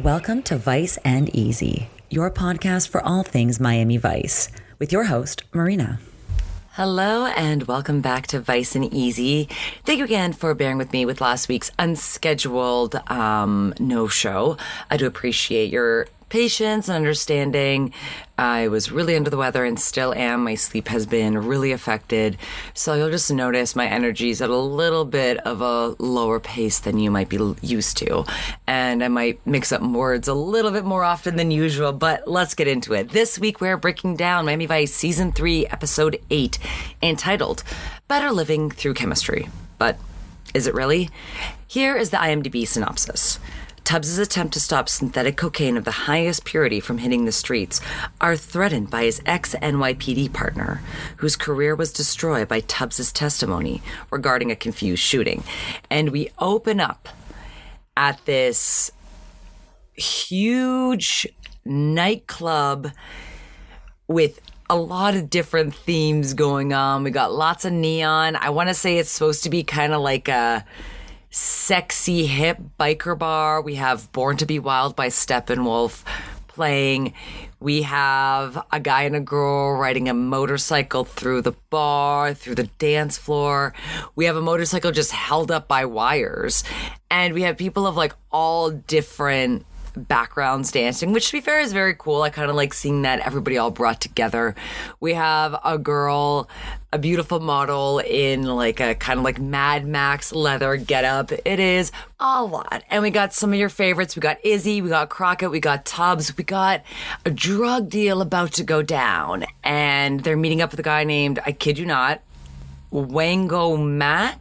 Welcome to Vice and Easy, your podcast for all things Miami Vice, with your host, Marina. Hello and welcome back to Vice and Easy. Thank you again for bearing with me with last week's unscheduled no-show. I do appreciate your patience and understanding. I was really under the weather and still am. My sleep has been really affected. So you'll just notice my energy's at a little bit of a lower pace than you might be used to. And I might mix up words a little bit more often than usual, but let's get into it. This week we're breaking down Miami Vice Season 3, Episode 8, entitled Better Living Through Chemistry. But is it really? Here is the IMDb synopsis. Tubbs' attempt to stop synthetic cocaine of the highest purity from hitting the streets are threatened by his ex-NYPD partner, whose career was destroyed by Tubbs' testimony regarding a confused shooting. And we open up at this huge nightclub with a lot of different themes going on. We got lots of neon. I want to say it's supposed to be kind of like a sexy hip biker bar. We have Born to Be Wild by Steppenwolf playing. We have a guy and a girl riding a motorcycle through the bar, through the dance floor. We have a motorcycle just held up by wires. And we have people of like all different backgrounds dancing, which to be fair is very cool. I kind of like seeing that everybody all brought together. We have a girl, a beautiful model in like a kind of like Mad Max leather getup. It is a lot. And we got some of your favorites. We got Izzy, we got Crockett, we got Tubbs, we got a drug deal about to go down. And they're meeting up with a guy named, I kid you not, Wango Mack.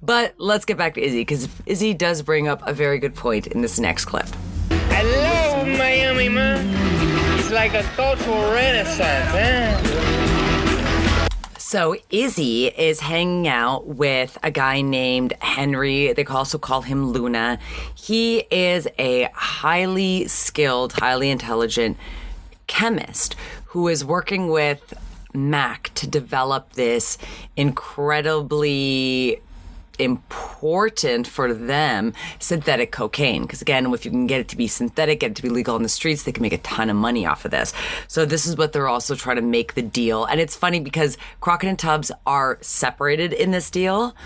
But let's get back to Izzy, because Izzy does bring up a very good point in this next clip. Hello, Miami, man. It's like a cultural renaissance, eh? So Izzy is hanging out with a guy named Henry. They also call him Luna. He is a highly skilled, highly intelligent chemist who is working with Mac to develop this incredibly important for them synthetic cocaine. Because again, if you can get it to be synthetic, get it to be legal on the streets, they can make a ton of money off of this. So this is what they're also trying to make the deal. And it's funny because Crockett and Tubbs are separated in this deal.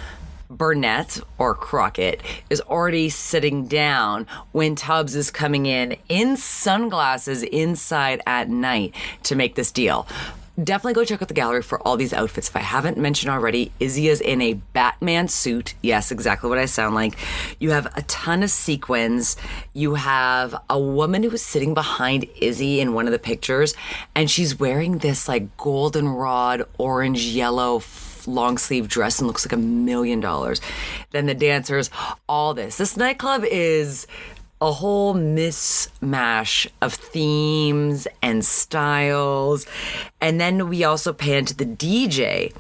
Burnett, or Crockett, is already sitting down when Tubbs is coming in sunglasses inside at night to make this deal. Definitely go check out the gallery for all these outfits. If I haven't mentioned already, Izzy is in a Batman suit. Yes, exactly what I sound like. You have a ton of sequins. You have a woman who is sitting behind Izzy in one of the pictures, and she's wearing this like goldenrod, orange, yellow long sleeve dress and looks like $1 million. Then the dancers, all this. This nightclub is a whole mismatch of themes and styles. And then we also pan to the DJ,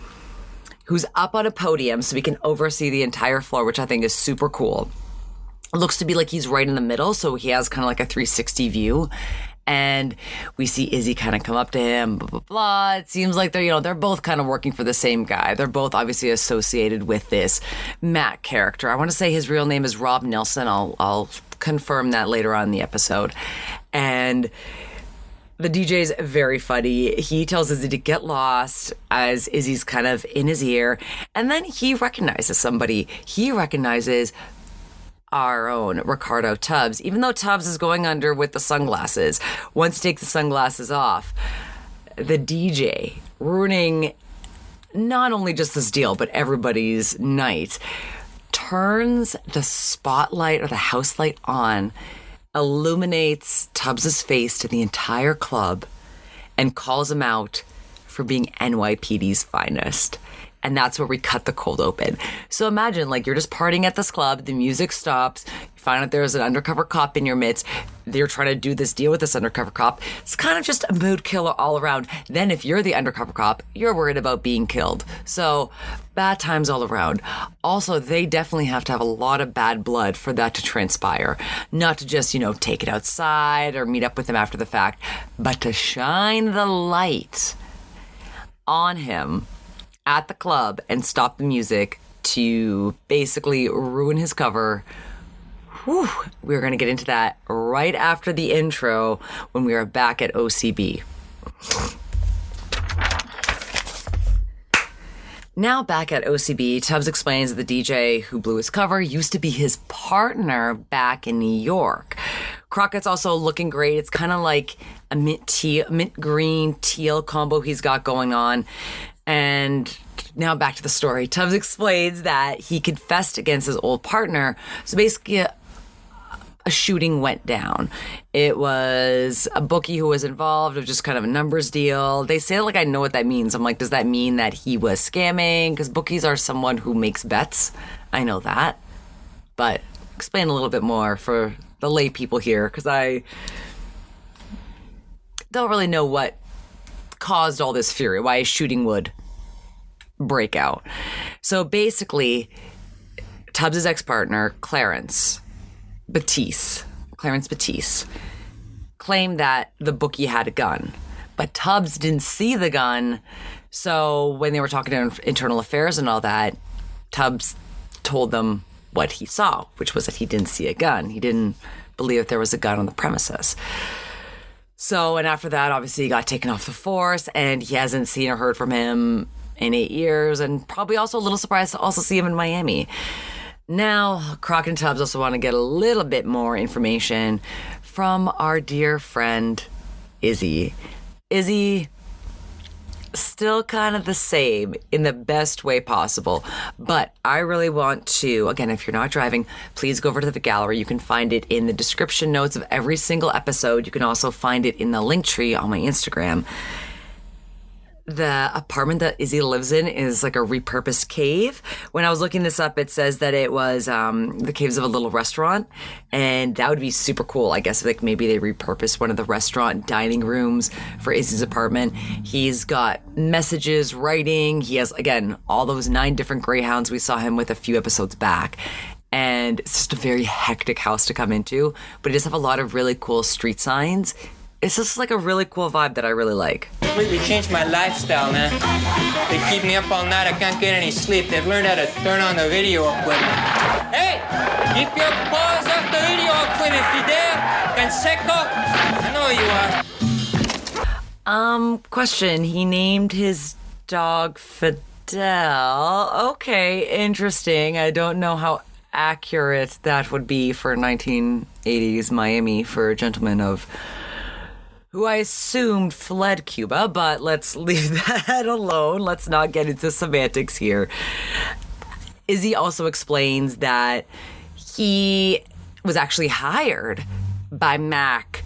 who's up on a podium so we can oversee the entire floor, which I think is super cool. It looks to be like he's right in the middle, so he has kind of like a 360 view. And we see Izzy kind of come up to him, blah, blah, blah. It seems like they're both kind of working for the same guy. They're both obviously associated with this Matt character. I want to say his real name is Rob Nilsson. I'll confirm that later on in the episode. And the DJ's very funny. He tells Izzy to get lost as Izzy's kind of in his ear. And then he recognizes somebody. He recognizes our own Ricardo Tubbs, even though Tubbs is going under with the sunglasses. Once he takes the sunglasses off, the DJ, ruining not only just this deal, but everybody's night, turns the spotlight or the house light on, illuminates Tubbs's face to the entire club, and calls him out for being NYPD's finest. And that's where we cut the cold open. So imagine, like, you're just partying at this club, the music stops, you find out there's an undercover cop in your midst, they're trying to do this deal with this undercover cop. It's kind of just a mood killer all around. Then if you're the undercover cop, you're worried about being killed. So bad times all around. Also, they definitely have to have a lot of bad blood for that to transpire. Not to just, take it outside or meet up with him after the fact, but to shine the light on him at the club and stop the music to basically ruin his cover Whew, we're going to get into that right after the intro when we are back at OCB. Now back at OCB, Tubbs explains that the DJ who blew his cover used to be his partner back in New York. Crockett's also looking great. It's kind of like a mint green teal combo he's got going on. And now back to the story. Tubbs explains that he confessed against his old partner. So basically, a shooting went down. It was a bookie who was involved. It was just kind of a numbers deal. They say like I know what that means. I'm like, does that mean that he was scamming? Because bookies are someone who makes bets. I know that. But explain a little bit more for the lay people here, because I don't really know what caused all this fury, why a shooting would break out. So basically, Tubbs' ex-partner, Clarance Batisse, claimed that the bookie had a gun, but Tubbs didn't see the gun. So when they were talking to internal affairs and all that, Tubbs told them what he saw, which was that he didn't see a gun. He didn't believe that there was a gun on the premises. So, and after that, obviously, he got taken off the force, and he hasn't seen or heard from him in 8 years, and probably also a little surprised to also see him in Miami. Now, Crockett and Tubbs also want to get a little bit more information from our dear friend, Izzy. Izzy, still kind of the same in the best way possible. But I really want to, again, if you're not driving, please go over to the gallery. You can find it in the description notes of every single episode. You can also find it in the link tree on my Instagram. The apartment that Izzy lives in is like a repurposed cave. When I was looking this up, it says that it was the caves of a little restaurant, and that would be super cool. I guess like maybe they repurposed one of the restaurant dining rooms for Izzy's apartment. He's got messages, writing. He has, again, all those 9 different greyhounds we saw him with a few episodes back. And it's just a very hectic house to come into, but it does have a lot of really cool street signs. It's just like a really cool vibe that I really like. Completely changed my lifestyle, man. They keep me up all night. I can't get any sleep. They've learned how to turn on the video equipment. Hey, keep your paws off the video equipment, Fidel. Canseco. I know you are. Question. He named his dog Fidel. Okay, interesting. I don't know how accurate that would be for 1980s Miami for a gentleman of who I assumed fled Cuba, but let's leave that alone. Let's not get into semantics here. Izzy also explains that he was actually hired by Mack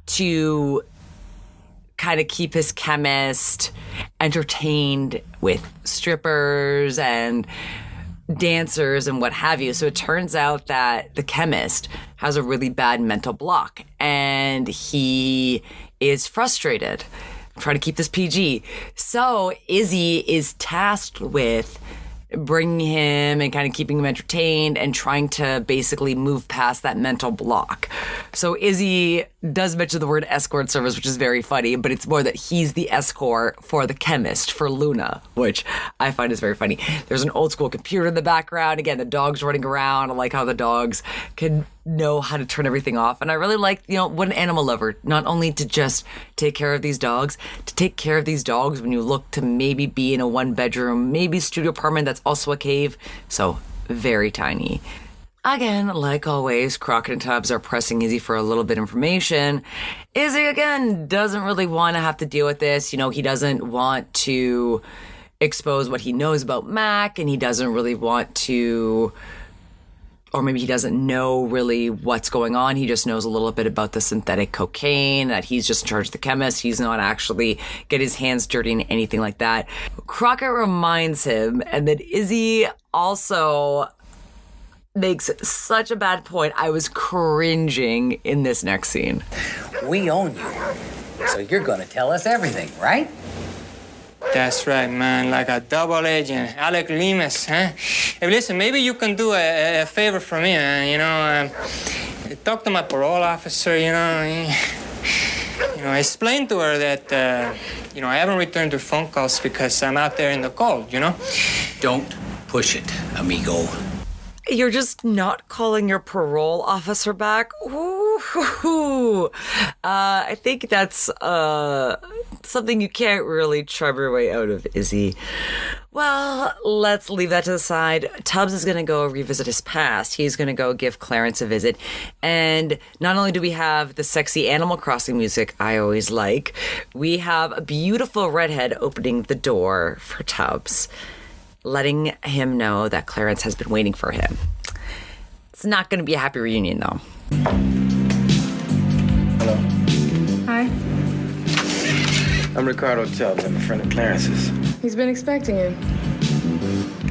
to kind of keep his chemist entertained with strippers and dancers and what have you. So it turns out that the chemist has a really bad mental block and he is frustrated. I'm trying to keep this PG. So Izzy is tasked with bringing him and kind of keeping him entertained and trying to basically move past that mental block. So Izzy does mention the word escort service, which is very funny, but it's more that he's the escort for the chemist, for Luna, which I find is very funny. There's an old school computer in the background. Again, the dog's running around. I like how the dogs can know how to turn everything off. And I really like, what an animal lover, not only to just take care of these dogs, to take care of these dogs when you look to maybe be in a 1-bedroom, maybe studio apartment that's also a cave. So very tiny. Again, like always, Crockett and Tubbs are pressing Izzy for a little bit of information. Izzy, again, doesn't really want to have to deal with this. He doesn't want to expose what he knows about Mack, and he doesn't really want to, or maybe he doesn't know really what's going on. He just knows a little bit about the synthetic cocaine, that he's just in charge of the chemist. He's not actually get his hands dirty in anything like that. Crockett reminds him, and then Izzy also makes such a bad point. I was cringing in this next scene. We own you, so you're gonna tell us everything, right? That's right, man. Like a double agent, Alec Lemus, huh? Hey, listen, maybe you can do a favor for me, man. Talk to my parole officer, explain to her that, I haven't returned her phone calls because I'm out there in the cold, Don't push it, amigo. You're just not calling your parole officer back? Ooh. I think that's something you can't really charm your way out of, Izzy. Well, let's leave that to the side. Tubbs is going to go revisit his past. He's going to go give Clarence a visit. And not only do we have the sexy Animal Crossing music I always like, we have a beautiful redhead opening the door for Tubbs, letting him know that Clarence has been waiting for him. It's not going to be a happy reunion, though. Hello. Hi. I'm Ricardo Tubbs. I'm a friend of Clarence's. He's been expecting you.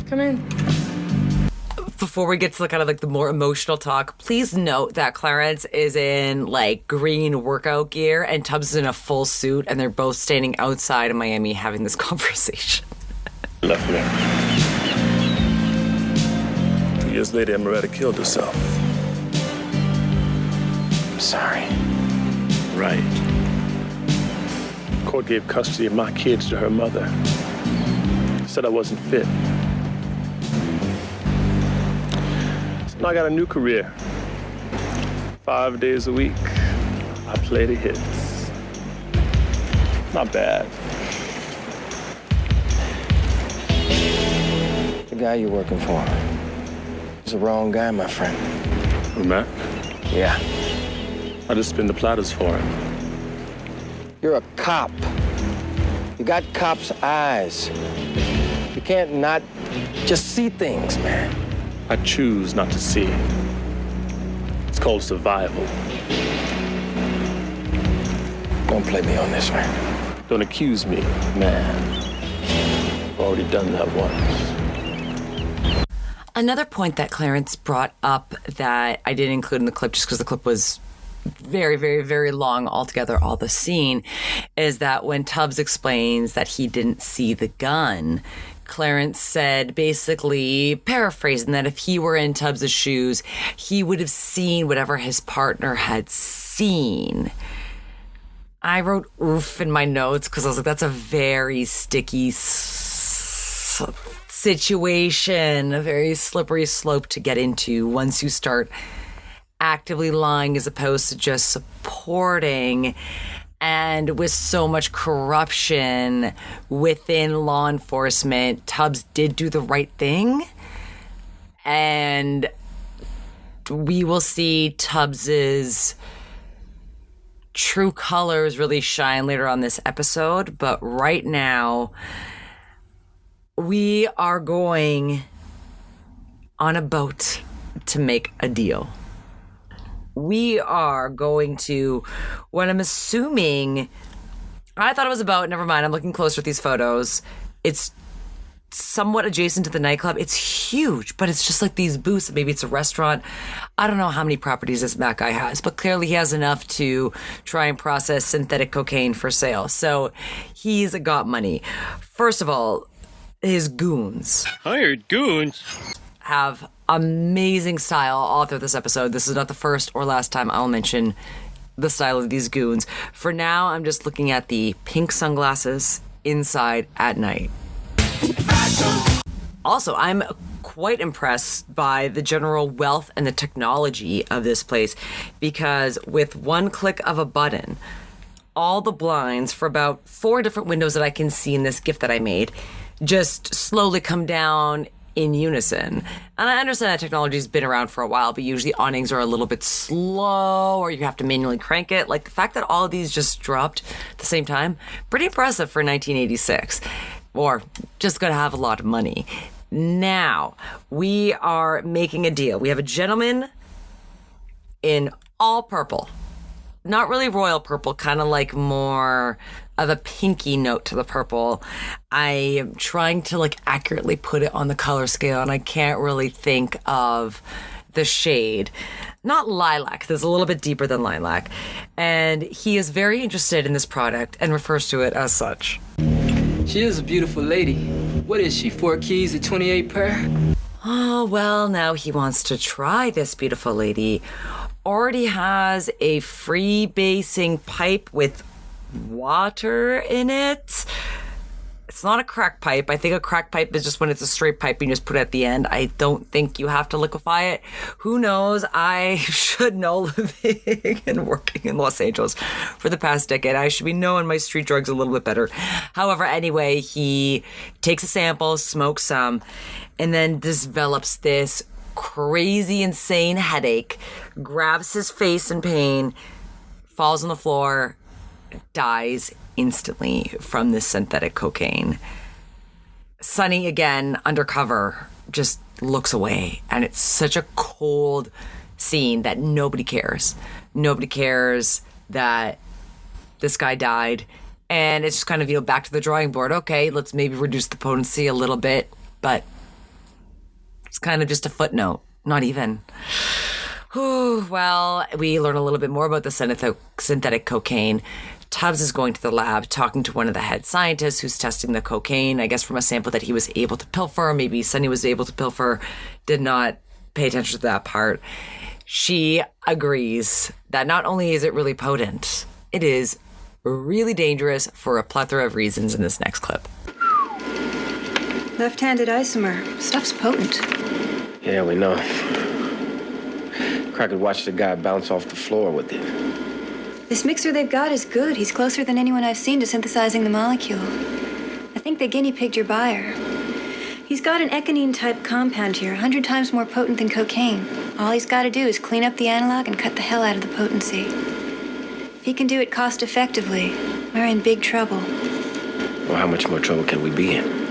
Come in. Before we get to the kind of like the more emotional talk, please note that Clarence is in like green workout gear and Tubbs is in a full suit, and they're both standing outside of Miami having this conversation. Left me. 2 years later, Emeretta killed herself. I'm sorry. Right. Court gave custody of my kids to her mother. Said I wasn't fit. So now I got a new career. 5 days a week, I play the hits. Not bad. The guy you're working for is the wrong guy, my friend. Who, Mac? Yeah. I just spin the platters for him. You're a cop. You got cops' eyes. You can't not just see things, man. I choose not to see. It's called survival. Don't play me on this, man. Don't accuse me, man. I've already done that once. Another point that Clarence brought up that I didn't include in the clip just because the clip was very, very, very long altogether, all the scene, is that when Tubbs explains that he didn't see the gun, Clarence said, basically paraphrasing, that if he were in Tubbs' shoes, he would have seen whatever his partner had seen. I wrote oof in my notes because I was like, that's a very sticky situation, a very slippery slope to get into once you start actively lying as opposed to just supporting. And with so much corruption within law enforcement, Tubbs did do the right thing. And we will see Tubbs's true colors really shine later on this episode. But right now, we are going on a boat to make a deal. We are going to what I'm assuming, I thought it was a boat. Never mind. I'm looking closer at these photos. It's somewhat adjacent to the nightclub. It's huge, but it's just like these booths. Maybe it's a restaurant. I don't know how many properties this Mac guy has, but clearly he has enough to try and process synthetic cocaine for sale. So he's got money. First of all, his goons. Hired goons? Have amazing style all through this episode. This is not the first or last time I'll mention the style of these goons. For now, I'm just looking at the pink sunglasses inside at night. Also, I'm quite impressed by the general wealth and the technology of this place, because with one click of a button, all the blinds for about 4 different windows that I can see in this GIF that I made just slowly come down in unison. And I understand that technology's been around for a while, but usually awnings are a little bit slow or you have to manually crank it. Like the fact that all of these just dropped at the same time, pretty impressive for 1986. Or just gotta have a lot of money. Now, we are making a deal. We have a gentleman in all purple. Not really royal purple, kind of like more of a pinky note to the purple. I am trying to like accurately put it on the color scale, and I can't really think of the shade. Not lilac, there's a little bit deeper than lilac. And he is very interested in this product and refers to it as such. She is a beautiful lady. What is she, 4 keys at 28 per? Oh, well, now he wants to try this beautiful lady. Already has a free basing pipe with water in it. It's not a crack pipe. I think a crack pipe is just when it's a straight pipe and you just put it at the end. I don't think you have to liquefy it. Who knows? I should know, living and working in Los Angeles for the past decade. I should be knowing my street drugs a little bit better. However, anyway, he takes a sample, smokes some, and then develops this crazy, insane headache, grabs his face in pain, falls on the floor, dies instantly from this synthetic cocaine. Sonny, again, undercover, just looks away. And it's such a cold scene that nobody cares. Nobody cares that this guy died. And it's just kind of, back to the drawing board. Okay, let's maybe reduce the potency a little bit. But it's kind of just a footnote. Not even. Well, we learn a little bit more about the synthetic cocaine. Tubbs is going to the lab, talking to one of the head scientists who's testing the cocaine, I guess from a sample that he was able to pilfer. Maybe Sonny was able to pilfer. Did not pay attention to that part. She agrees that not only is it really potent, it is really dangerous for a plethora of reasons in this next clip. Left-handed isomer. Stuff's potent. Yeah, we know. Crockett watched the guy bounce off the floor with it. This mixer they've got is good. He's closer than anyone I've seen to synthesizing the molecule. I think they guinea-pigged your buyer. He's got an ecgonine-type compound here, 100 times more potent than cocaine. All he's got to do is clean up the analog and cut the hell out of the potency. If he can do it cost-effectively, we're in big trouble. Well, how much more trouble can we be in?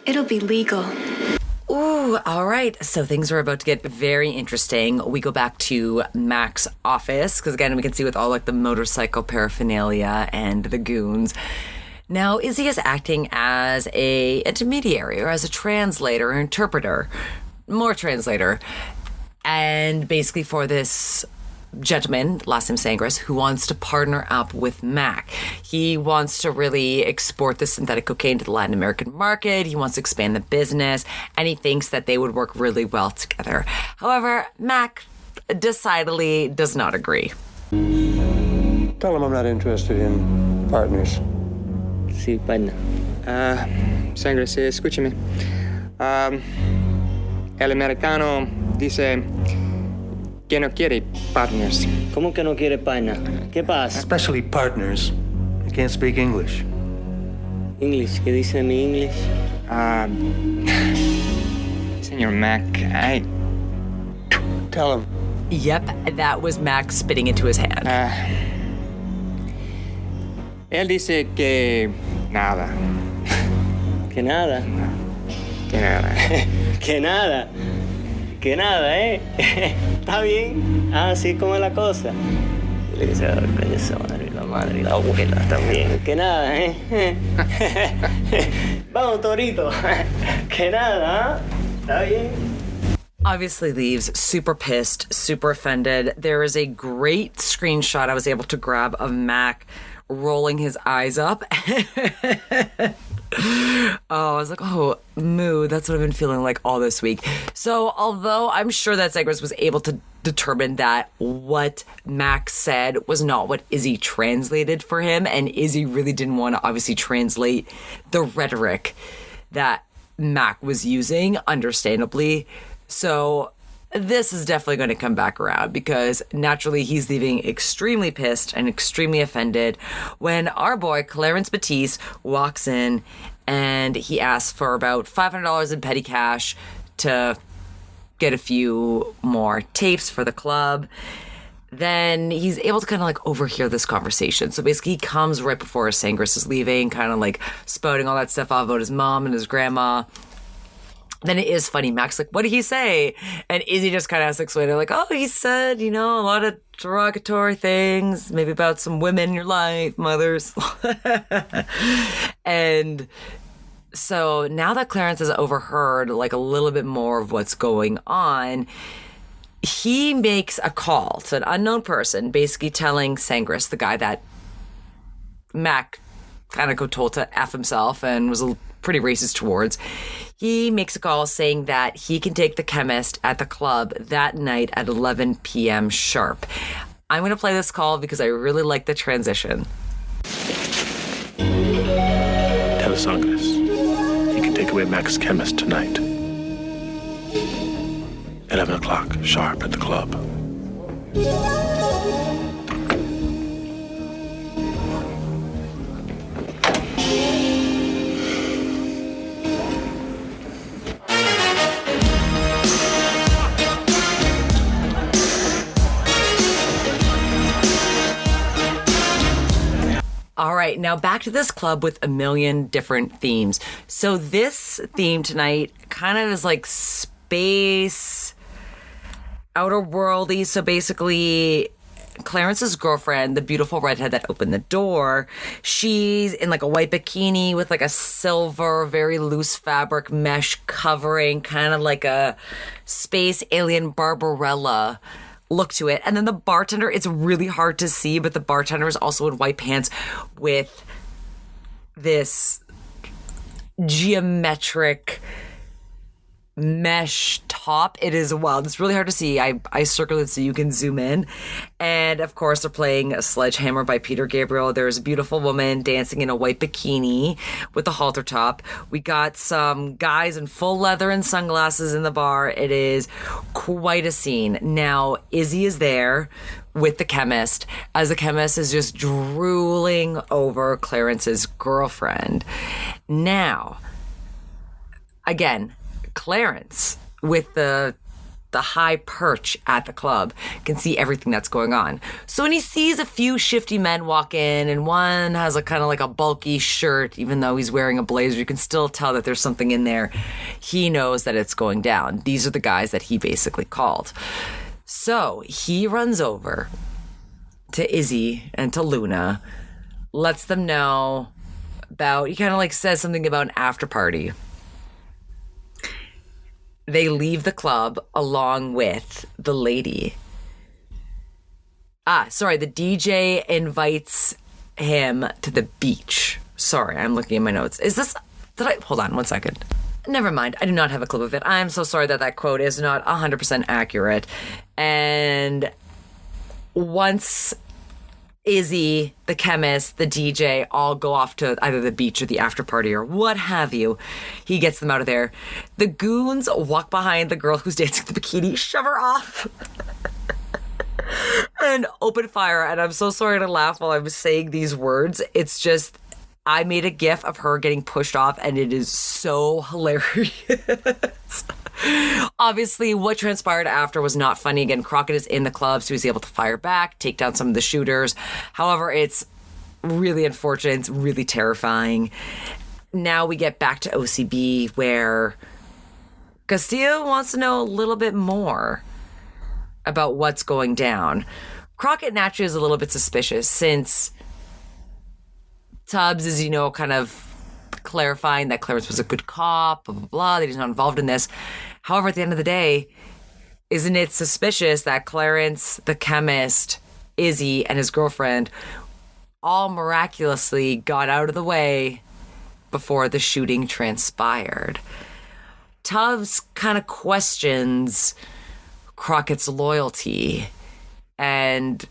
It'll be legal. Ooh, all right. So things are about to get very interesting. We go back to Mack's office, because again, we can see with all like the motorcycle paraphernalia and the goons. Now, Izzy is acting as a intermediary or as a translator or interpreter, more translator. And basically for this gentleman, last name Sangres, who wants to partner up with Mack. He wants to really export the synthetic cocaine to the Latin American market. He wants to expand the business, and he thinks that they would work really well together. However, Mack decidedly does not agree. Tell him I'm not interested in partners. Sí, partner. Sangres, escúcheme. El americano dice que no quiere partners. ¿Cómo que no quiere partner? ¿Qué pasa? Especially partners. You can't speak English. English, ¿qué dice mi English? Senor Mack, Tell him. Yep, that was Mack spitting into his hand. Él dice que nada. Que nada. Que nada. Que nada. Que nada, ¿eh? ¿Está bien? Así como es la cosa. Dile que se va a ver con esa madre, la madre y la abuela también. Que nada, ¿eh? Vamos, Torito. Que nada, ¿eh? ¿Está bien? Obviously leaves super pissed, super offended. There is a great screenshot I was able to grab of Mack rolling his eyes up. Oh, I was like, oh, mood. That's what I've been feeling like all this week. So although I'm sure that Sangres was able to determine that what Mack said was not what Izzy translated for him, and Izzy really didn't want to obviously translate the rhetoric that Mack was using, understandably. So this is definitely going to come back around, because naturally he's leaving extremely pissed and extremely offended when our boy Clarance Batisse walks in and he asks for about $500 in petty cash to get a few more tapes for the club. Then he's able to kind of like overhear this conversation. So basically he comes right before Sangres is leaving, kind of like spouting all that stuff off about his mom and his grandma. Then it is funny. Mack's like, what did he say? And Izzy just kind of has to explain it, like, oh, he said, a lot of derogatory things, maybe about some women in your life, mothers. And so now that Clarence has overheard like a little bit more of what's going on, he makes a call to an unknown person, basically telling Sangres, the guy that Mack kind of told to F himself and was pretty racist towards. He makes a call saying that he can take the chemist at the club that night at 11 p.m. sharp. I'm going to play this call because I really like the transition. Sangres. He can take away Mack's chemist tonight. 11 o'clock, sharp at the club. All right, now back to this club with a million different themes. So this theme tonight kind of is like space, outer worldy. So basically, Clarence's girlfriend, the beautiful redhead that opened the door, she's in like a white bikini with like a silver, very loose fabric mesh covering, kind of like a space alien Barbarella look to it. And then the bartender, it's really hard to see, but the bartender is also in white pants with this geometric mesh top. It is wild. It's really hard to see. I circled it so you can zoom in. And of course, they're playing a Sledgehammer by Peter Gabriel. There's a beautiful woman dancing in a white bikini with a halter top. We got some guys in full leather and sunglasses in the bar. It is quite a scene. Now, Izzy is there with the chemist, as the chemist is just drooling over Clarence's girlfriend. Now, again, Clarence, with the high perch at the club, can see everything that's going on. So when he sees a few shifty men walk in, and one has a kind of like a bulky shirt, even though he's wearing a blazer, you can still tell that there's something in there. He knows that it's going down. These are the guys that he basically called. So he runs over to Izzy and to Luna, lets them know about, he kind of like says something about an after party. They leave the club along with the lady. The DJ invites him to the beach. Sorry, I'm looking at my notes. Hold on 1 second. Never mind, I do not have a clip of it. I'm so sorry that quote is not 100% accurate. And once Izzy, the chemist, the DJ all go off to either the beach or the after party or what have you, he gets them out of there. The goons walk behind the girl who's dancing with the bikini, shove her off, and open fire. And I'm so sorry to laugh while I'm saying these words. It's just, I made a gif of her getting pushed off, and it is so hilarious. Obviously, what transpired after was not funny. Again, Crockett is in the club, so he's able to fire back, take down some of the shooters. However, it's really unfortunate. It's really terrifying. Now we get back to OCB, where Castillo wants to know a little bit more about what's going down. Crockett naturally is a little bit suspicious, since Tubbs is, kind of clarifying that Clarence was a good cop, blah, blah, blah, that he's not involved in this. However, at the end of the day, isn't it suspicious that Clarence, the chemist, Izzy, and his girlfriend all miraculously got out of the way before the shooting transpired? Tubbs kind of questions Crockett's loyalty and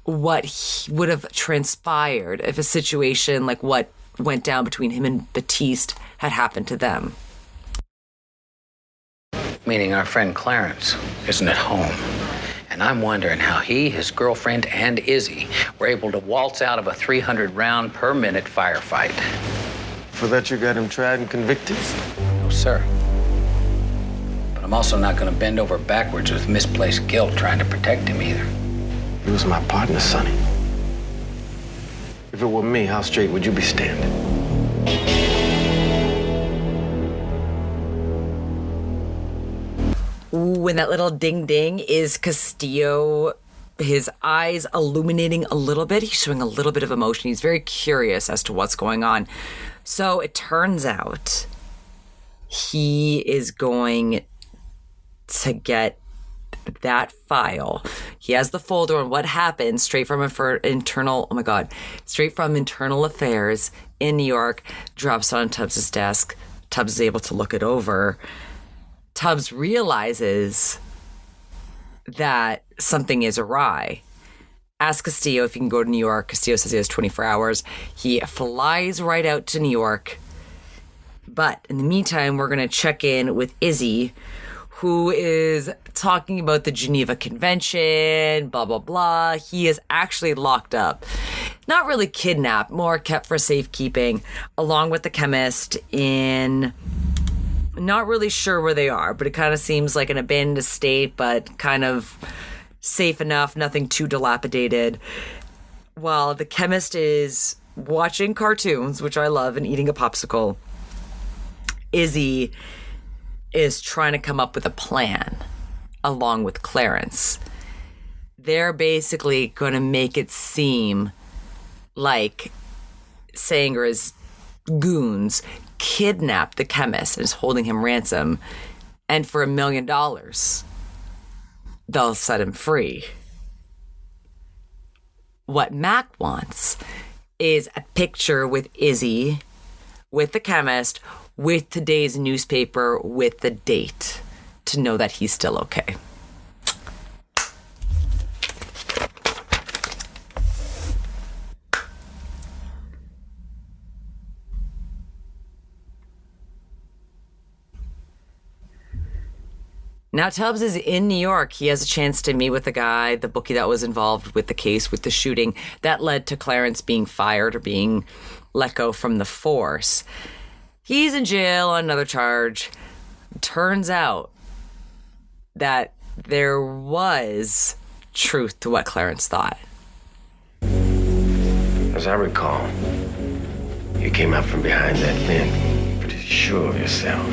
what would have transpired if a situation like what went down between him and Batiste had happened to them. Meaning our friend Clarence isn't at home. And I'm wondering how he, his girlfriend, and Izzy were able to waltz out of a 300-round per minute firefight. For that, you got him tried and convicted? No, sir. But I'm also not going to bend over backwards with misplaced guilt trying to protect him either. He was my partner, Sonny. If it were me, how straight would you be standing? Ooh, and that little ding ding is Castillo, his eyes illuminating a little bit. He's showing a little bit of emotion. He's very curious as to what's going on. So it turns out he is going to get that file. He has the folder on what happened straight from internal affairs in New York, drops it on Tubbs' desk. Tubbs is able to look it over. Tubbs realizes that something is awry. asks Castillo if he can go to New York. Castillo says he has 24 hours. He flies right out to New York. But in the meantime, we're going to check in with Izzy, who is talking about the Geneva Convention, blah, blah, blah. He is actually locked up. Not really kidnapped, more kept for safekeeping, along with the chemist in... Not really sure where they are, but it kind of seems like an abandoned estate, but kind of safe enough, nothing too dilapidated. While the chemist is watching cartoons, which I love, and eating a popsicle, Izzy is trying to come up with a plan along with Clarence. They're basically going to make it seem like Sanger's goons kidnapped the chemist and is holding him ransom, and for $1 million they'll set him free. What Mack wants is a picture with Izzy, with the chemist, with today's newspaper, with the date, to know that he's still okay. Now Tubbs is in New York. He has a chance to meet with the guy, the bookie that was involved with the case, with the shooting that led to Clarence being fired or being let go from the force. He's in jail on another charge. Turns out that there was truth to what Clarence thought. As I recall, you came out from behind that vent, pretty sure of yourself.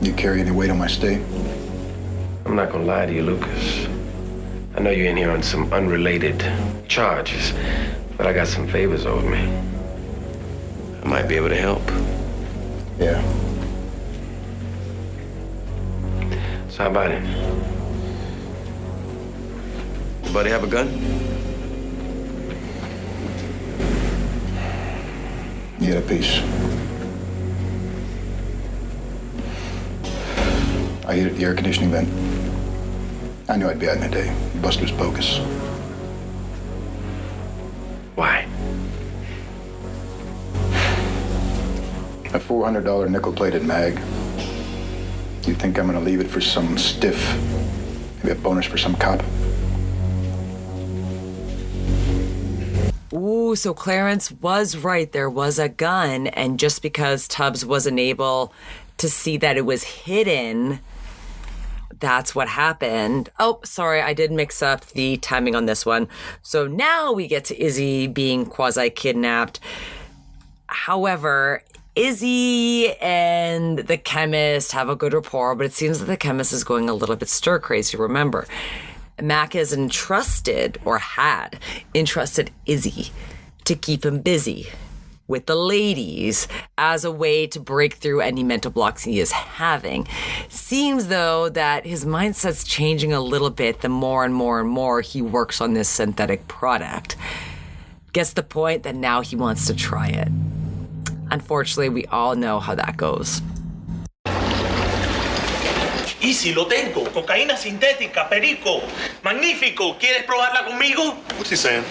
You carry any weight on my stay? I'm not gonna lie to you, Lucas. I know you're in here on some unrelated charges, but I got some favors owed me. I might be able to help. Yeah. So how about it? Your buddy have a gun? You get a piece. I hit the air conditioning vent. I knew I'd be out in a day. Buster's bogus. Why? A $400 nickel-plated mag. You think I'm gonna leave it for some stiff? Maybe a bonus for some cop? Ooh, so Clarence was right. There was a gun, and just because Tubbs wasn't able to see that it was hidden, that's what happened. Oh, sorry, I did mix up the timing on this one. So now we get to Izzy being quasi-kidnapped. However, Izzy and the chemist have a good rapport, but it seems that the chemist is going a little bit stir-crazy. Remember, Mack has entrusted, or had entrusted, Izzy to keep him busy with the ladies as a way to break through any mental blocks he is having. Seems, though, that his mindset's changing a little bit the more and more and more he works on this synthetic product. Gets the point that now he wants to try it. Unfortunately, we all know how that goes. Izzy, lo tengo. Cocaína sintética, perico. Magnífico. ¿Quieres probarla conmigo? What's he saying?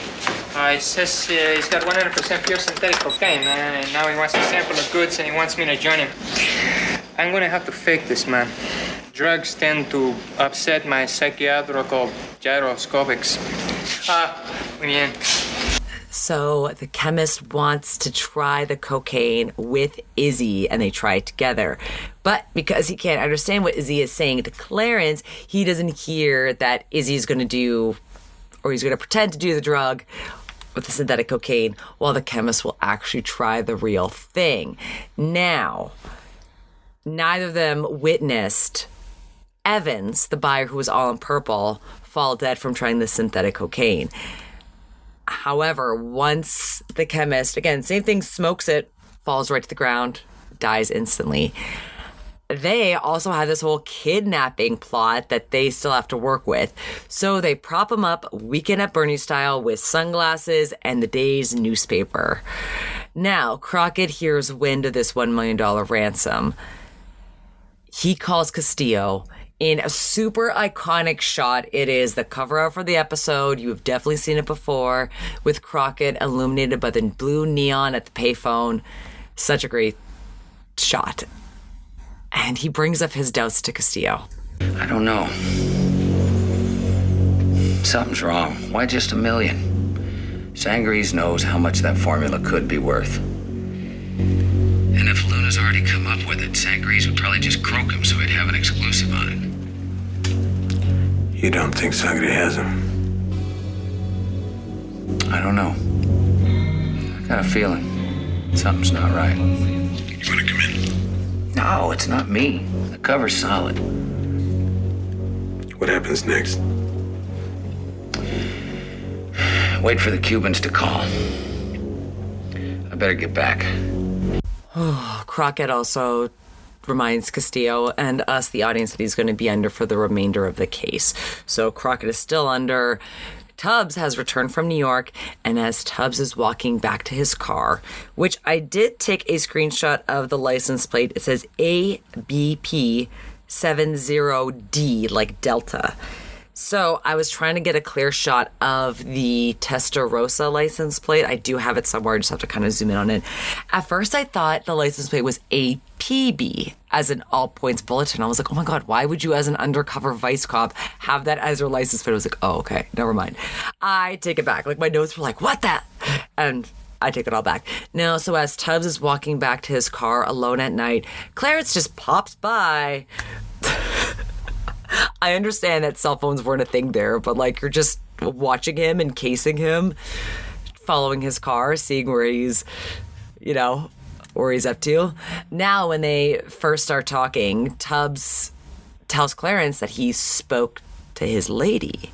He says he's got 100% pure synthetic cocaine, man, and now he wants to sample the goods and he wants me to join him. I'm gonna have to fake this, man. Drugs tend to upset my psychiatrical gyroscopics. Muy bien. So the chemist wants to try the cocaine with Izzy, and they try it together. But because he can't understand what Izzy is saying to Clarence, he doesn't hear that Izzy's going to do, or he's going to pretend to do the drug with the synthetic cocaine, while the chemist will actually try the real thing. Now, neither of them witnessed Evans, the buyer who was all in purple, fall dead from trying the synthetic cocaine. However, once the chemist, again, same thing, smokes it, falls right to the ground, dies instantly. They also have this whole kidnapping plot that they still have to work with. So they prop him up Weekend at Bernie style with sunglasses and the day's newspaper. Now, Crockett hears wind of this $1 million ransom. He calls Castillo in a super iconic shot. It is the cover art for the episode. You have definitely seen it before, with Crockett illuminated by the blue neon at the payphone. Such a great shot. And he brings up his doubts to Castillo. I don't know. Something's wrong. Why just $1 million? Sangres knows how much that formula could be worth. And if Luna's already come up with it, Sangres would probably just croak him so he'd have an exclusive on it. You don't think Sangre has him? I don't know. I got a feeling something's not right. You want to come in? No, it's not me. The cover's solid. What happens next? Wait for the Cubans to call. I better get back. Crockett also reminds Castillo and us, the audience, that he's going to be under for the remainder of the case. So Crockett is still under. Tubbs has returned from New York, and as Tubbs is walking back to his car, which I did take a screenshot of the license plate. It says ABP 70D, like Delta. So I was trying to get a clear shot of the Testarossa license plate. I do have it somewhere. I just have to kind of zoom in on it. At first, I thought the license plate was APB, as an all points bulletin. I was like, oh my God, why would you as an undercover vice cop have that as your license plate? I was like, oh, okay, never mind. I take it back. Like, my notes were like, what the? And I take it all back. No, so as Tubbs is walking back to his car alone at night, Clarence just pops by. I understand that cell phones weren't a thing there, but like, you're just watching him and casing him, following his car, seeing where he's, you know, where he's up to. Now, when they first start talking, Tubbs tells Clarence that he spoke to his lady.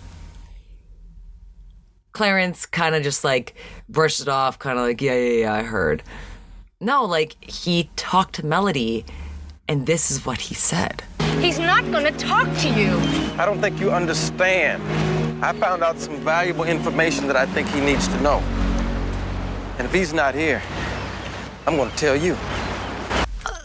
Clarence kind of just like brushed it off, kind of like, yeah, I heard. No, like, he talked to Melody, and this is what he said. He's not gonna talk to you. I don't think you understand. I found out some valuable information that I think he needs to know. And if he's not here, I'm gonna tell you.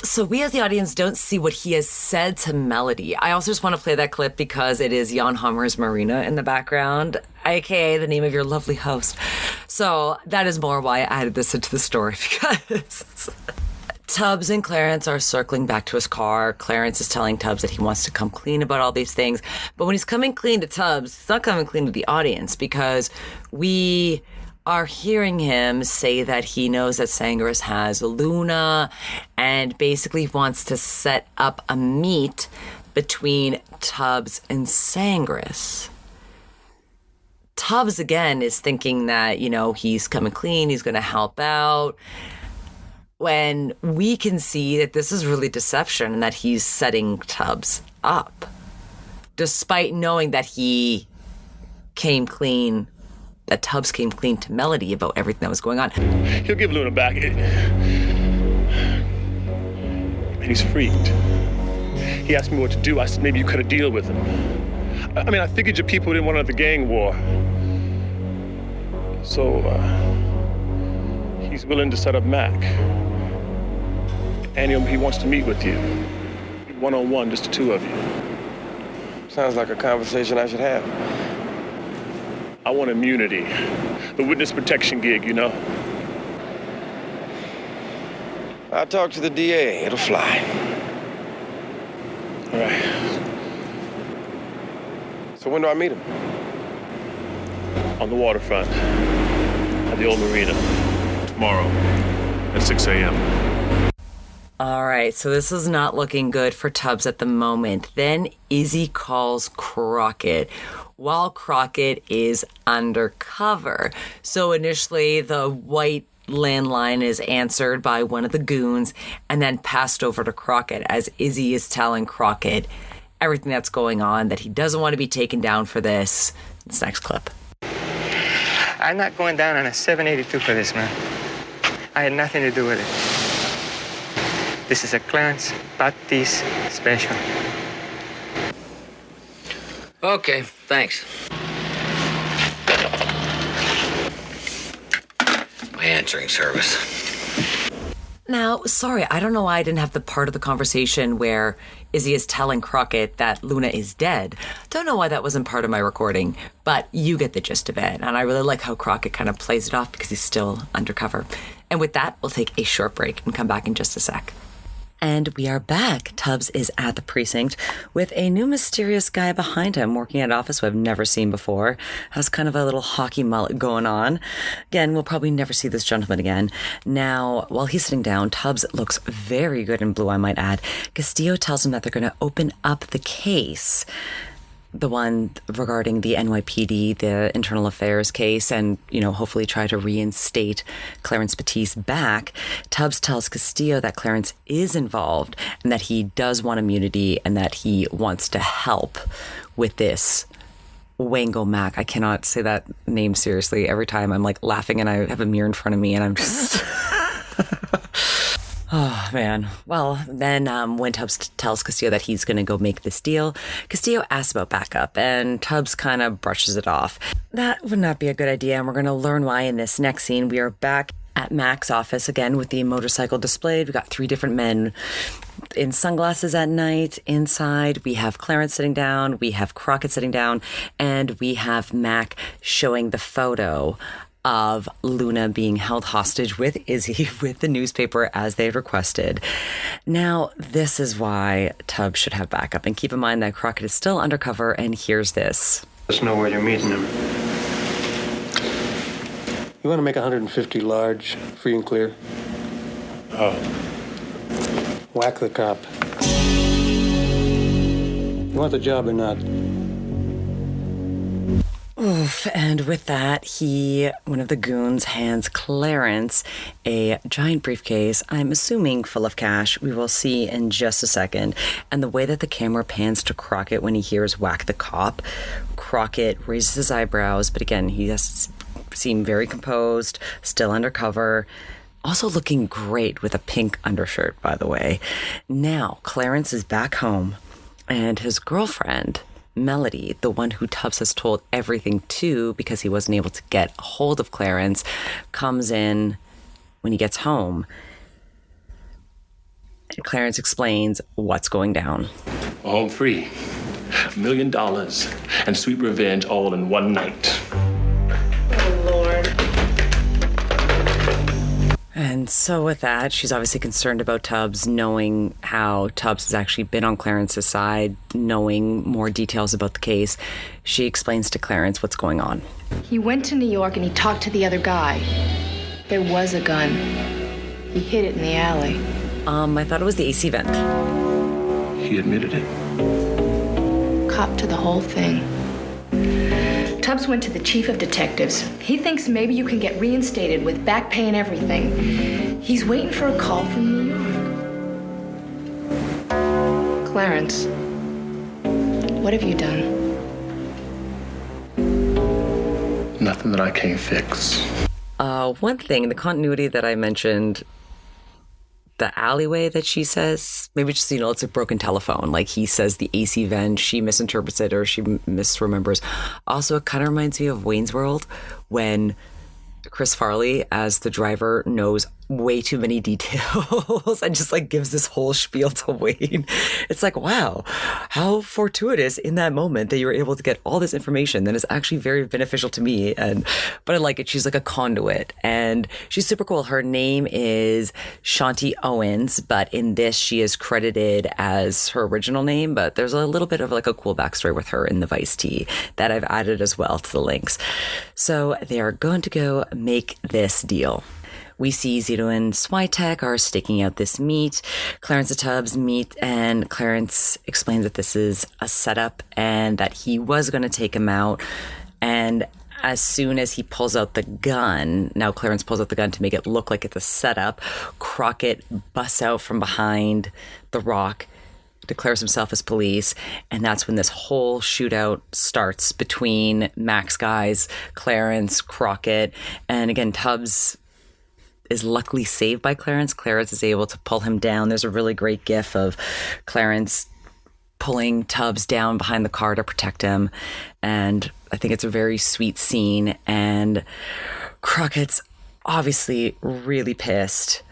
So we as the audience don't see what he has said to Melody. I also just want to play that clip because it is Jan Hammer's Marina in the background, aka the name of your lovely host. So that is more why I added this into the story, because Tubbs and Clarence are circling back to his car. Clarence is telling Tubbs that he wants to come clean about all these things. But when he's coming clean to Tubbs, he's not coming clean to the audience, because we are hearing him say that he knows that Sangres has Luna and basically wants to set up a meet between Tubbs and Sangres. Tubbs, again, is thinking that, you know, he's coming clean, he's going to help out, when we can see that this is really deception and that he's setting Tubbs up, despite knowing that he came clean, that Tubbs came clean to Melody about everything that was going on. He'll give Luna back. And he's freaked. He asked me what to do. I said, maybe you cut a deal with him. I mean, I figured your people didn't want another gang war. So, he's willing to set up Mack. And he wants to meet with you. One-on-one, just the two of you. Sounds like a conversation I should have. I want immunity. The witness protection gig, you know. I'll talk to the DA. It'll fly. All right. So when do I meet him? On the waterfront. At the old marina. Tomorrow. At 6 a.m. All right, so this is not looking good for Tubbs at the moment. Then Izzy calls Crockett while Crockett is undercover. So initially, the white landline is answered by one of the goons and then passed over to Crockett as Izzy is telling Crockett everything that's going on, that he doesn't want to be taken down for this. This next clip. I'm not going down on a 782 for this, man. I had nothing to do with it. This is a Clarance Batisse special. Okay, thanks. My answering service. Now, sorry, I don't know why I didn't have the part of the conversation where Izzy is telling Crockett that Luna is dead. Don't know why that wasn't part of my recording, but you get the gist of it. And I really like how Crockett kind of plays it off because he's still undercover. And with that, we'll take a short break and come back in just a sec. And we are back. Tubbs is at the precinct with a new mysterious guy behind him working at an office who I've never seen before. Has kind of a little hockey mullet going on. Again, we'll probably never see this gentleman again. Now, while he's sitting down, Tubbs looks very good in blue, I might add. Castillo tells him that they're going to open up the case. The one regarding the NYPD, the internal affairs case, and, hopefully try to reinstate Clarance Batisse back. Tubbs tells Castillo that Clarence is involved and that he does want immunity and that he wants to help with this. Wango Mack. I cannot say that name seriously. Every time I'm laughing and I have a mirror in front of me and I'm just... Oh, man. Well, then when Tubbs tells Castillo that he's going to go make this deal, Castillo asks about backup, and Tubbs kind of brushes it off. That would not be a good idea, and we're going to learn why in this next scene. We are back at Mack's office again with the motorcycle displayed. We got 3 different men in sunglasses at night. Inside, we have Clarence sitting down, we have Crockett sitting down, and we have Mack showing the photo of Luna being held hostage with Izzy with the newspaper as they requested. Now, this is why Tubbs should have backup. And keep in mind that Crockett is still undercover, and here's this. Let us know where you're meeting him. You want to make 150 large, free and clear? Oh. Whack the cop. You want the job or not? Oof. And with that, one of the goons hands Clarence a giant briefcase, I'm assuming full of cash. We will see in just a second. And the way that the camera pans to Crockett when he hears whack the cop, Crockett raises his eyebrows, but again, he has to seem very composed, still undercover. Also looking great with a pink undershirt, by the way. Now, Clarence is back home, and his girlfriend, Melody, the one who Tubbs has told everything to because he wasn't able to get a hold of Clarence, comes in when he gets home. And Clarence explains what's going down. Home free. $1 million and sweet revenge all in one night. Oh, Lord. And so with that, she's obviously concerned about Tubbs, knowing how Tubbs has actually been on Clarence's side, knowing more details about the case. She explains to Clarence what's going on. He went to New York and he talked to the other guy. There was a gun. He hid it in the alley. I thought it was the AC vent. He admitted it. Cop to the whole thing. Tubbs went to the chief of detectives. He thinks maybe you can get reinstated with back pay and everything. He's waiting for a call from New York. Clarence, what have you done? Nothing that I can't fix. One thing, the continuity that I mentioned, the alleyway that she says, maybe just, it's a broken telephone. Like he says the AC vent, she misinterprets it or she misremembers. Also, it kind of reminds me of Wayne's World when Chris Farley, as the driver, knows way too many details and just gives this whole spiel to Wayne. It's wow, how fortuitous in that moment that you were able to get all this information that is actually very beneficial to me. But I like it. She's like a conduit and she's super cool. Her name is Shanti Owens, but in this she is credited as her original name, but there's a little bit of a cool backstory with her in the Vice Tea that I've added as well to the links. So they are going to go make this deal. We see Zito and Switek are staking out this meet. Clarence and Tubbs meet, and Clarence explains that this is a setup and that he was going to take him out. And as soon as he pulls out the gun, now Clarence pulls out the gun to make it look like it's a setup, Crockett busts out from behind the rock, declares himself as police, and that's when this whole shootout starts between Mack's guys, Clarence, Crockett, and again, Tubbs is luckily saved by Clarence. Clarence is able to pull him down. There's a really great gif of Clarence pulling Tubbs down behind the car to protect him, and I think it's a very sweet scene, and Crockett's obviously really pissed.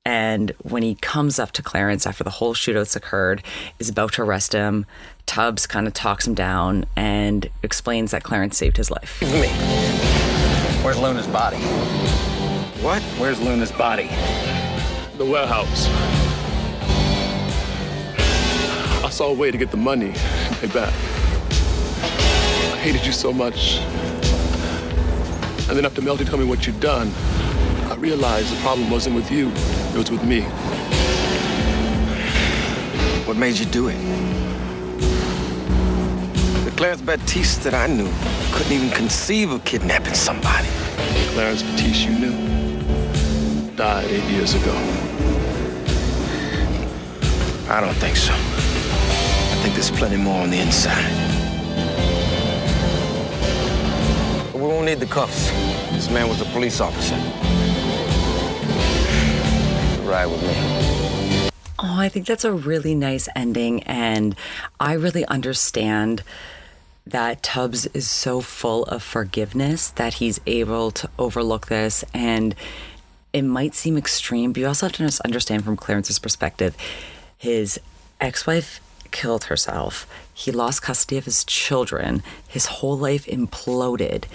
And when he comes up to Clarence after the whole shootout's occurred, is about to arrest him, Tubbs kind of talks him down and explains that Clarence saved his life. Me. Where's Luna's body? What? Where's Luna's body? The warehouse. I saw a way to get the money and pay back. I hated you so much. And then after Melody told me what you'd done, I realized the problem wasn't with you, it was with me. What made you do it? The Clarance Batisse that I knew couldn't even conceive of kidnapping somebody. Clarance Batisse you knew died 8 years ago. I don't think so. I think there's plenty more on the inside. We won't need the cuffs. This man was a police officer. Ride with me. Oh, I think that's a really nice ending, and I really understand that Tubbs is so full of forgiveness that he's able to overlook this, and it might seem extreme, but you also have to just understand from Clarence's perspective. His ex-wife killed herself. He lost custody of his children. His whole life imploded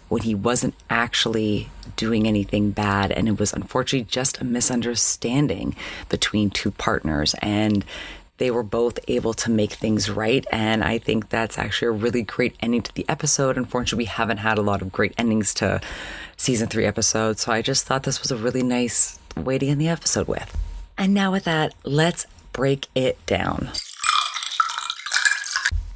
when he wasn't actually doing anything bad. And it was unfortunately just a misunderstanding between two partners. And they were both able to make things right. And I think that's actually a really great ending to the episode. Unfortunately, we haven't had a lot of great endings to season 3 episodes. So I just thought this was a really nice way to end the episode with. And now with that, let's break it down.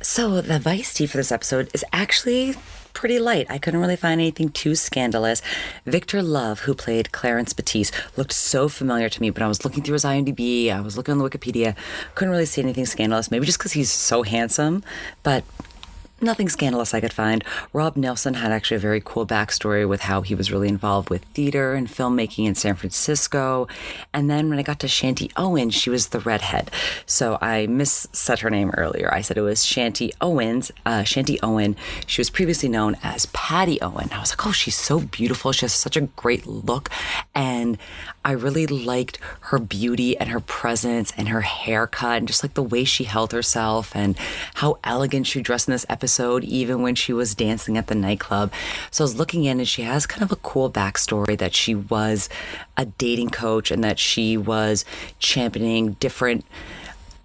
So the Vice tea for this episode is actually pretty light. I couldn't really find anything too scandalous. Victor Love, who played Clarance Batisse, looked so familiar to me, but I was looking through his IMDb, I was looking on the Wikipedia, couldn't really see anything scandalous, maybe just because he's so handsome, but nothing scandalous I could find. Rob Nilsson had actually a very cool backstory with how he was really involved with theater and filmmaking in San Francisco. And then when I got to Shanti Owen, she was the redhead. So I missaid her name earlier. I said it was Shanti Owen. She was previously known as Patty Owen. I was like, oh, she's so beautiful. She has such a great look. And I really liked her beauty and her presence and her haircut and just like the way she held herself and how elegant she dressed in this episode, even when she was dancing at the nightclub. So I was looking in, and she has kind of a cool backstory that she was a dating coach and that she was championing different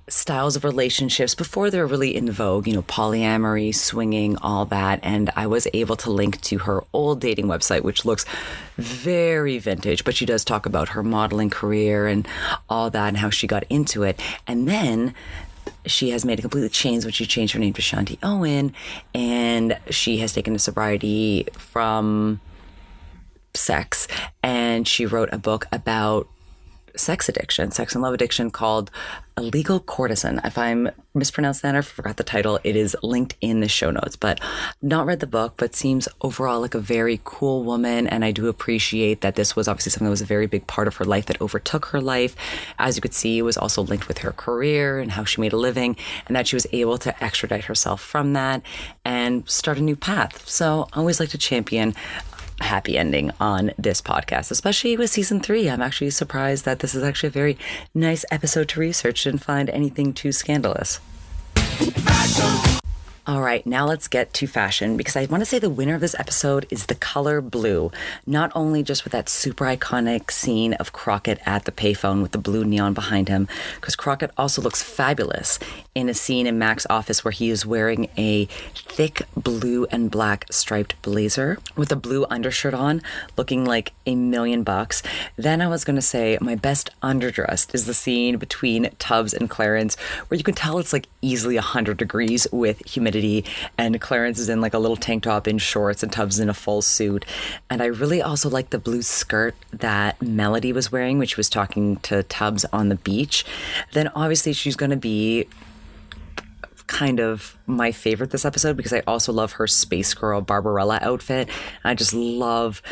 styles of relationships before they were really in vogue, you know, polyamory, swinging, all that. And I was able to link to her old dating website, which looks very vintage, but she does talk about her modeling career and all that and how she got into it. And then she has made a complete change when she changed her name to Shanti Owen, and she has taken a sobriety from sex, and she wrote a book about sex and love addiction called Illegal Courtesan. If I'm mispronounced that or forgot the title, it is linked in the show notes. But not read the book, but seems overall like a very cool woman. And I do appreciate that this was obviously something that was a very big part of her life that overtook her life. As you could see, it was also linked with her career and how she made a living, and that she was able to extradite herself from that and start a new path. So I always like to champion happy ending on this podcast, especially with season 3. I'm actually surprised that this is actually a very nice episode to research and find anything too scandalous. All right, now let's get to fashion, because I want to say the winner of this episode is the color blue. Not only just with that super iconic scene of Crockett at the payphone with the blue neon behind him, because Crockett also looks fabulous in a scene in Mac's office where he is wearing a thick blue and black striped blazer with a blue undershirt on, looking like $1,000,000. Then I was going to say my best underdressed is the scene between Tubbs and Clarence, where you can tell it's like easily 100 degrees with humidity, and Clarence is in like a little tank top in shorts and Tubbs in a full suit. And I really also like the blue skirt that Melody was wearing when she was talking to Tubbs on the beach. Then obviously she's going to be kind of my favorite this episode because I also love her Space Girl Barbarella outfit. I just love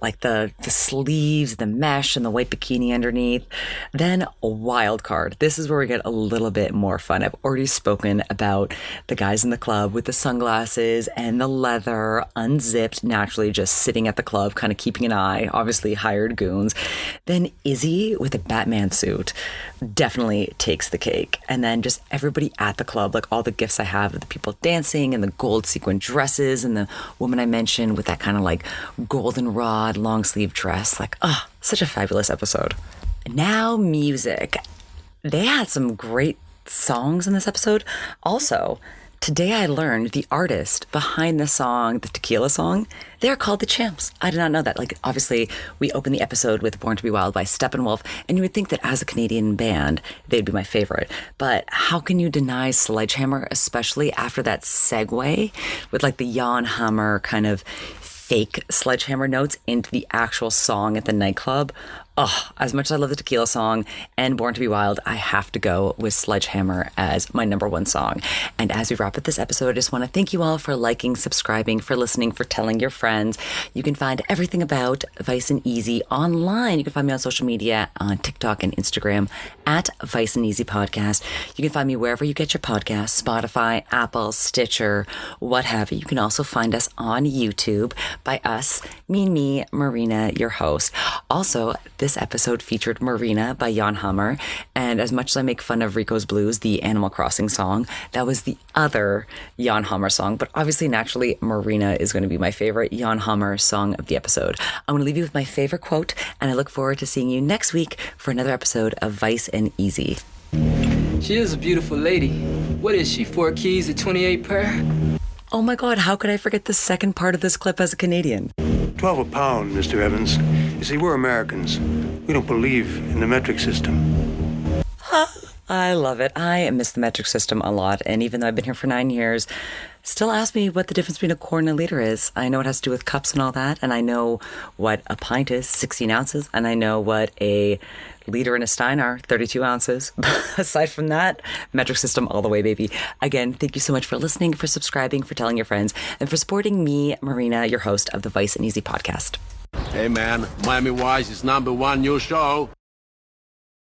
like the sleeves, the mesh, and the white bikini underneath. Then a wild card. This is where we get a little bit more fun. I've already spoken about the guys in the club with the sunglasses and the leather, unzipped, naturally just sitting at the club, kind of keeping an eye, obviously hired goons. Then Izzy with a Batman suit definitely takes the cake. And then just everybody at the club, like all the gifts I have of the people dancing and the gold sequin dresses and the woman I mentioned with that kind of like goldenrod long sleeve dress. Like, such a fabulous episode. Now music. They had some great songs in this episode. Also, today I learned the artist behind the song, the Tequila song, they're called the Champs. I did not know that. Like, obviously, we opened the episode with Born to Be Wild by Steppenwolf, and you would think that as a Canadian band, they'd be my favorite. But how can you deny Sledgehammer, especially after that segue with like the Jan Hammer kind of fake Sledgehammer notes into the actual song at the nightclub? As much as I love the Tequila song and Born to Be Wild, I have to go with Sledgehammer as my number one song. And as we wrap up this episode, I just want to thank you all for liking, subscribing, for listening, for telling your friends. You can find everything about Vice and Easy online. You can find me on social media on TikTok and Instagram at Vice and Easy Podcast. You can find me wherever you get your podcasts, Spotify, Apple, Stitcher, what have you. You can also find us on YouTube by us, me, Marina, your host. Also, this episode featured Marina by Jan Hammer, and as much as I make fun of Rico's Blues, the Animal Crossing song, that was the other Jan Hammer song, but obviously, naturally, Marina is going to be my favorite Jan Hammer song of the episode. I'm going to leave you with my favorite quote, and I look forward to seeing you next week for another episode of Vice and Easy. She is a beautiful lady. What is she, 4 keys at 28 per? Oh my God, how could I forget the second part of this clip as a Canadian? 12 a pound, Mr. Evans. You see, we're Americans. We don't believe in the metric system. I love it. I miss the metric system a lot. And even though I've been here for 9 years, still ask me what the difference between a quart and a liter is. I know it has to do with cups and all that. And I know what a pint is, 16 ounces. And I know what a liter and a stein are, 32 ounces. Aside from that, metric system all the way, baby. Again, thank you so much for listening, for subscribing, for telling your friends, and for supporting me, Marina, your host of the Vice and Easy podcast. Hey, man, Miami Vice is #1 new show.